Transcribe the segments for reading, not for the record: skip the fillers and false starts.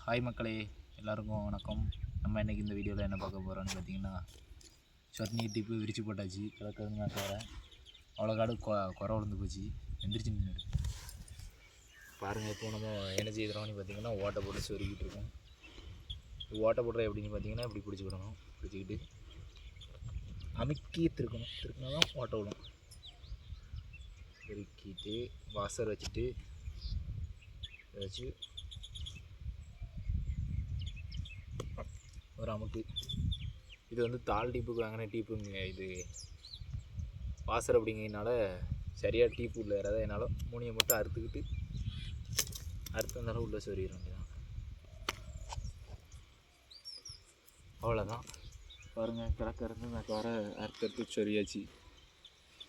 Hi மக்களே, எல்லாருக்கும் வணக்கம். நம்ம இன்றைக்கி இந்த வீடியோவில் என்ன பார்க்க போகிறோன்னு பார்த்தீங்கன்னா, சொர்ணி டிப்பு விரிச்சு போட்டாச்சு. கிடக்கிறதுனா தவிர அவ்வளோ காடு குறை விழுந்து போச்சு. எந்திரிச்சு நின்று பாருங்கள். இப்போ நம்ம என்ன செய்கிறோம்னு பார்த்தீங்கன்னா, ஓட்டை போட்டு சொருகிட்டு இருக்கோம். ஓட்டை போடுற எப்படின்னு பார்த்தீங்கன்னா, இப்படி பிடிச்சிக்கிடணும். பிடிச்சிக்கிட்டு அமுக்கி திருக்கினா தான் ஓட்டை விடும். திருக்கிட்டு வாசர் வச்சுட்டு வச்சு ஒரு அமுக்கு. இது வந்து தாள் டீப்புக்கு வாங்கின டீப்புங்க. இது வாசர் அப்படிங்கிறதுனால சரியாக டீப்பு உள்ள ஏறாத. என்னால் மூணியை மட்டும் அறுத்துனாலும் உள்ளே சொருகிட வேண்டியதான். அவ்வளோதான். பாருங்கள், கிடக்கிறது நான் வர அறுத்து சொரியாச்சு.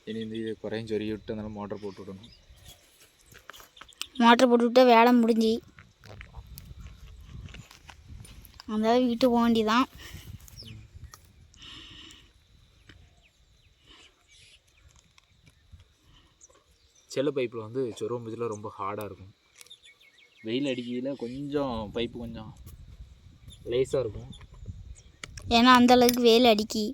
இனி இந்த இது குறையும் சொருகி விட்டு அதனால மோட்டர் போட்டு விடணும். மோட்டர் போட்டு விட்டு வேலை முடிஞ்சு அந்த வீட்டு போக வேண்டியதான். செல்லு பைப்பில் வந்து சொருவும் பட்சத்தில் ரொம்ப ஹார்டாக இருக்கும். வெயில் அடிக்கையில் கொஞ்சம் பைப்பு கொஞ்சம் லேஸாக இருக்கும். ஏன்னா அந்தளவுக்கு வெயில் அடிக்கி.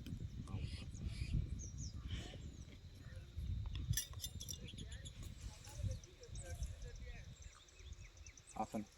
ஆஃபன்